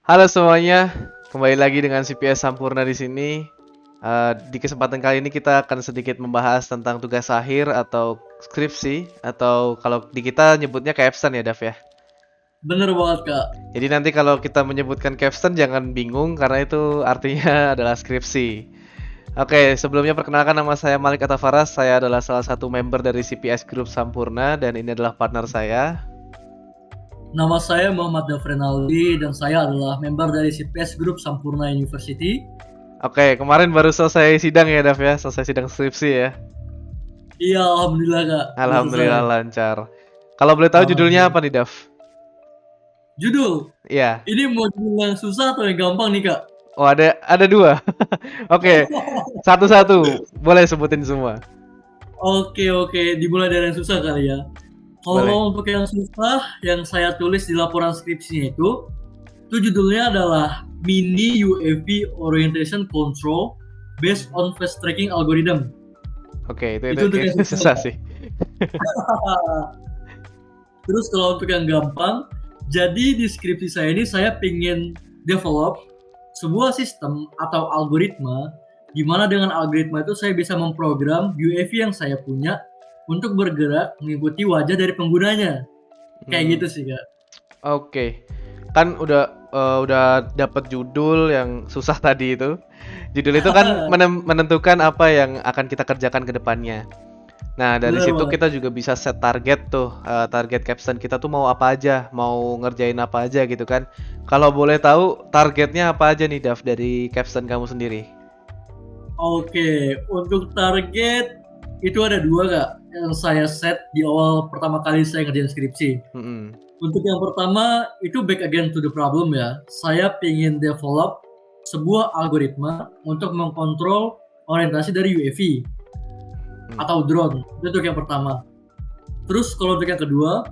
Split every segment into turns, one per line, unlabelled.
Halo semuanya, kembali lagi dengan CPS Sampurna di sini. Di kesempatan kali ini kita akan sedikit membahas tentang tugas akhir atau skripsi, atau kalau di kita nyebutnya capstone ya, Dav ya.
Bener banget kak.
Jadi nanti kalau kita menyebutkan capstone jangan bingung karena itu artinya adalah skripsi. Oke, sebelumnya perkenalkan nama saya Malik Atafaras. Saya adalah salah satu member dari CPS Group Sampurna dan ini adalah partner saya.
Nama saya Muhammad Dafrenaldi dan saya adalah member dari CPS Group Sampurna University.
Oke, kemarin baru selesai sidang ya, Dav ya, selesai sidang skripsi ya.
Iya, alhamdulillah kak, udah selesai.
Alhamdulillah lancar. Kalau boleh tahu judulnya
Alhamdulillah.
apa nih, Dav?
Judul,
Iya.
ini mau judul yang susah atau yang gampang nih kak?
Oh, ada dua. Oke, satu-satu. Boleh sebutin semua.
Oke, dimulai dari yang susah kali ya.
Boleh.
Kalau untuk yang susah, yang saya tulis di laporan skripsinya itu judulnya adalah Mini UAV Orientation Control Based on Fast Tracking Algorithm.
Oke, itu
Itu untuk yang
itu
susah
susah
kak.
sih.
Terus kalau untuk yang gampang, jadi di skripsi saya ini saya pengen develop sebuah sistem atau algoritma gimana dengan algoritma itu saya bisa memprogram UAV yang saya punya untuk bergerak mengikuti wajah dari penggunanya. Kayak
Hmm,
gitu sih, Kak.
oke. Kan udah dapat judul yang susah tadi itu. Judul itu kan menentukan apa yang akan kita kerjakan ke depannya. Nah, dari
Bener
situ
banget.
kita juga bisa set target tuh, target capstone kita tuh mau apa aja, mau ngerjain apa aja gitu kan. Kalau boleh tahu targetnya apa aja nih, Dav, dari capstone kamu sendiri?
Oke, untuk target itu ada dua, Kak, yang saya set di awal pertama kali saya ngerjain skripsi.
Mm-mm.
Untuk yang pertama, itu back again to the problem ya. Saya ingin develop sebuah algoritma untuk mengkontrol orientasi dari UAV
Hmm.
atau drone. Itu untuk yang pertama. Terus kalau untuk yang kedua,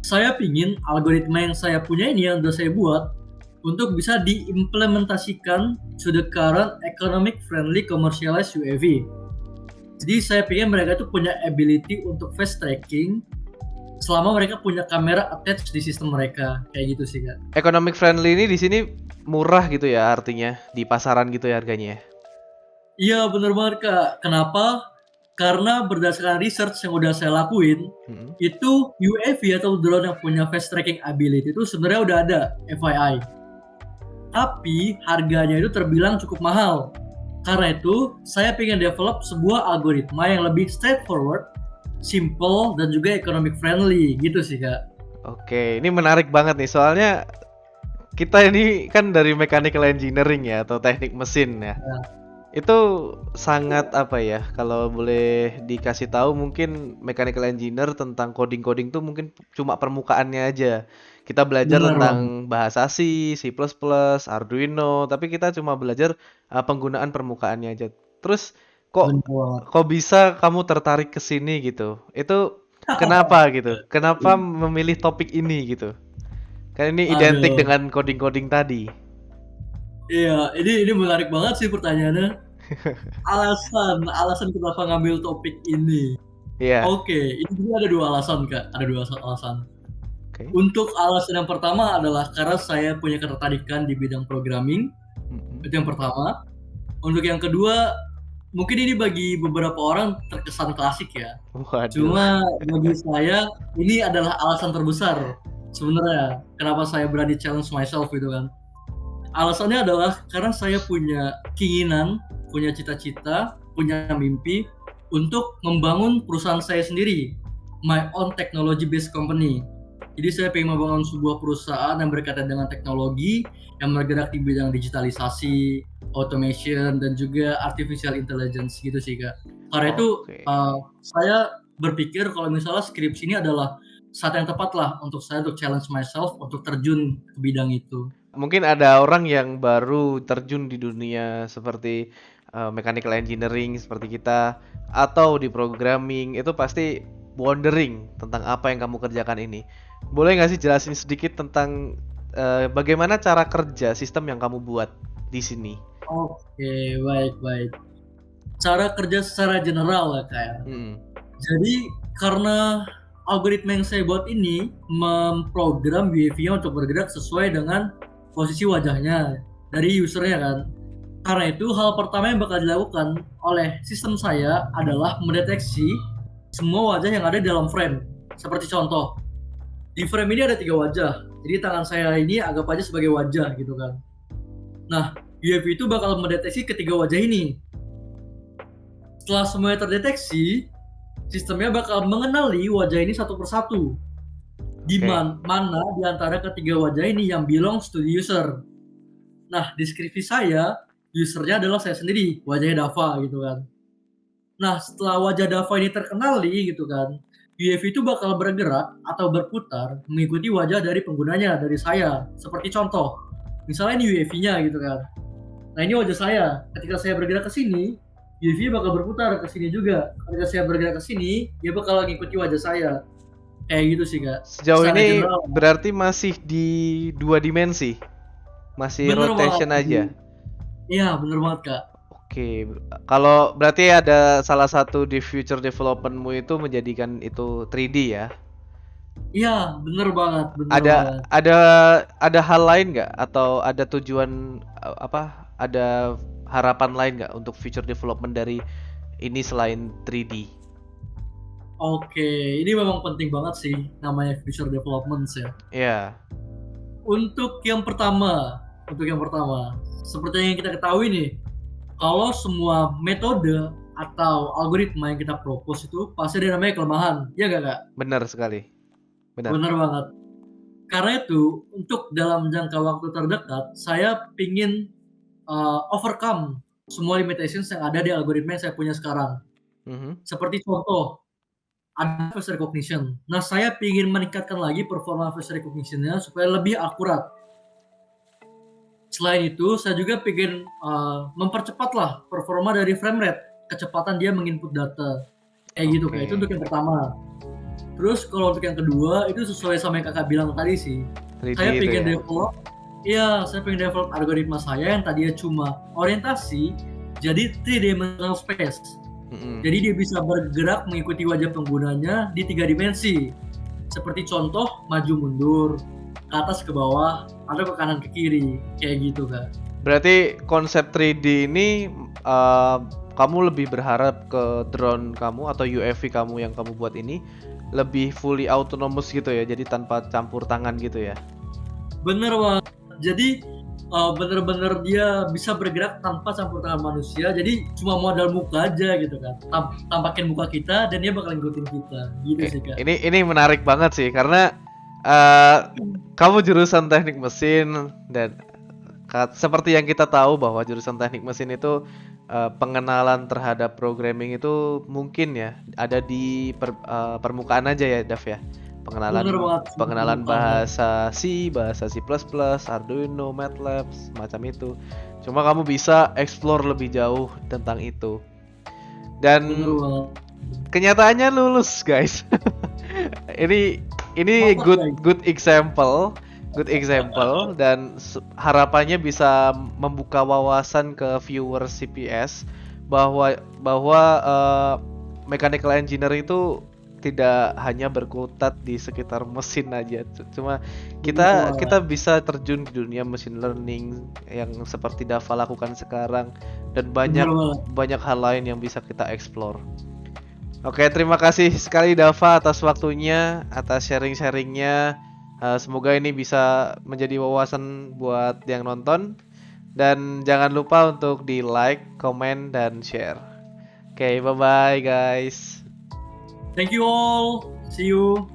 saya ingin algoritma yang saya punya ini yang sudah saya buat untuk bisa diimplementasikan to the current economic friendly commercialized UAV. Jadi saya ingin mereka itu punya ability untuk fast tracking selama mereka punya kamera attached di sistem mereka. Kayak gitu sih, Kak.
Economic friendly ini di sini murah gitu ya artinya di pasaran gitu ya harganya ya.
Iya bener banget Kak. Kenapa? Karena berdasarkan research yang udah saya lakuin,
Mm-mm.
itu UAV atau drone yang punya fast tracking ability itu sebenarnya udah ada, FYI. Tapi harganya itu terbilang cukup mahal. Karena itu, saya pengen develop sebuah algoritma yang lebih straightforward, simple, dan juga economic friendly gitu sih Kak.
Oke, ini menarik banget nih soalnya kita ini kan dari mechanical engineering ya atau teknik mesin ya.
Nah,
Itu sangat apa ya, kalau boleh dikasih tahu mungkin mechanical engineer tentang coding-coding tuh mungkin cuma permukaannya aja. Kita belajar
bener banget.
tentang bahasa C++, Arduino, tapi kita cuma belajar penggunaan permukaannya aja. Terus kok
Bener banget.
kok bisa kamu tertarik ke sini gitu? Itu kenapa gitu? Kenapa memilih topik ini gitu? Kan ini identik
Aduh.
dengan coding-coding tadi.
Iya, ini menarik banget sih pertanyaannya. Alasan kenapa ngambil topik ini.
Iya.
Oke, ini juga ada 2 alasan, Kak, ada 2 alasan.
Oke.
Untuk alasan yang pertama adalah karena saya punya ketertarikan di bidang programming,
Mm-mm.
itu yang pertama. Untuk yang kedua, mungkin ini bagi beberapa orang terkesan klasik ya,
Waduh.
cuma bagi saya ini adalah alasan terbesar sebenarnya kenapa saya berani challenge myself gitu kan. Alasannya adalah karena saya punya keinginan, punya cita-cita, punya mimpi untuk membangun perusahaan saya sendiri, my own technology based company. Jadi saya pengen membangun sebuah perusahaan yang berkaitan dengan teknologi yang bergerak di bidang digitalisasi, automation, dan juga artificial intelligence gitu sih Kak. Karena itu
Oke.
saya berpikir kalau misalnya skripsi ini adalah saat yang tepat lah untuk saya untuk challenge myself untuk terjun ke bidang itu.
Mungkin ada orang yang baru terjun di dunia seperti mechanical engineering seperti kita atau di programming itu pasti wondering tentang apa yang kamu kerjakan ini. Boleh nggak sih jelasin sedikit tentang bagaimana cara kerja sistem yang kamu buat di sini?
Oke, baik. Cara kerja secara general ya, Kak, ya.
Hmm.
Jadi karena algoritma yang saya buat ini memprogram UAV-nya untuk bergerak sesuai dengan posisi wajahnya dari usernya kan. Karena itu hal pertama yang bakal dilakukan oleh sistem saya adalah mendeteksi semua wajah yang ada di dalam frame. Seperti contoh, di frame ini ada 3 wajah. Jadi tangan saya ini anggap aja sebagai wajah gitu kan. Nah, UAV itu bakal mendeteksi ketiga wajah ini. Setelah semuanya terdeteksi, sistemnya bakal mengenali wajah ini satu persatu. Di mana di antara ketiga wajah ini yang belongs to the user. Nah, deskripsi saya, usernya adalah saya sendiri, wajahnya Dava gitu kan. Nah, setelah wajah Dava ini terkenali gitu kan, UAV itu bakal bergerak atau berputar mengikuti wajah dari penggunanya, dari saya. Seperti contoh, misalnya ini UAV-nya gitu kan. Nah, ini wajah saya. Ketika saya bergerak ke sini, UAV bakal berputar ke sini juga. Ketika saya bergerak ke sini, dia bakal ngikuti wajah saya. Kayak gitu sih, Kak.
Sejauh
Secara
ini
general.
berarti masih di 2 dimensi, masih
Bener
rotation
banget.
aja.
Iya, bener banget, Kak.
Oke, kalau berarti ada salah satu di future development-mu itu menjadikan itu 3D ya?
Iya, bener banget, bener
Ada
banget.
ada ada hal lain nggak atau ada tujuan apa? Ada harapan lain nggak untuk future development dari ini selain 3D?
Oke, ini memang penting banget sih namanya future development ya.
Ya,
Untuk yang pertama, seperti yang kita ketahui nih, kalau semua metode atau algoritma yang kita propose itu pasti ada namanya kelemahan, ya nggak, Kak?
benar sekali. Benar.
Bener banget. Karena itu, untuk dalam jangka waktu terdekat, saya pingin overcome semua limitations yang ada di algoritma yang saya punya sekarang.
Mhm.
Seperti contoh, ada face recognition. Nah, saya pingin meningkatkan lagi performa face recognition-nya supaya lebih akurat. Selain itu, saya juga pingin mempercepatlah performa dari frame rate, kecepatan dia menginput data. Kayak gitu, Kak. Itu untuk yang pertama. Terus kalau untuk yang kedua, itu sesuai sama yang Kakak bilang tadi sih.
3D
Saya
itu
pengen
ya.
saya pengen develop algoritma saya yang tadinya cuma orientasi jadi 3 dimensional space.
Mhm.
Jadi dia bisa bergerak mengikuti wajah penggunanya di 3 dimensi. Seperti contoh maju mundur, ke atas ke bawah, atau ke kanan ke kiri, kayak gitu, Kak.
Berarti konsep 3D ini kamu lebih berharap ke drone kamu atau UAV kamu yang kamu buat ini lebih fully autonomous gitu ya, jadi tanpa campur tangan gitu ya?
Bener banget. Jadi bener-bener dia bisa bergerak tanpa campur tangan manusia. Jadi cuma modal muka aja gitu kan. Tampakin muka kita dan dia bakal ngikutin kita. Gitu sih, Kak.
Ini menarik banget sih karena kamu jurusan teknik mesin dan seperti yang kita tahu bahwa jurusan teknik mesin itu pengenalan terhadap programming itu mungkin ya ada di permukaan aja ya, Dav ya.
Bener banget.
Pengenalan bahasa C, bahasa C++, Arduino, MATLAB, macam itu. Cuma kamu bisa explore lebih jauh tentang itu. Dan
Bener banget.
kenyataannya lulus, guys. ini good example dan harapannya bisa membuka wawasan ke viewer CPS bahwa mechanical engineer itu tidak hanya berkutat di sekitar mesin aja. Cuma kita bisa terjun di dunia machine learning yang seperti Dava lakukan sekarang dan banyak hal lain yang bisa kita explore. Oke, terima kasih sekali Dava atas waktunya, atas sharing-sharingnya. Semoga ini bisa menjadi wawasan buat yang nonton. Dan jangan lupa untuk di like, komen, dan share. Oke, bye-bye guys.
Thank you all. See you.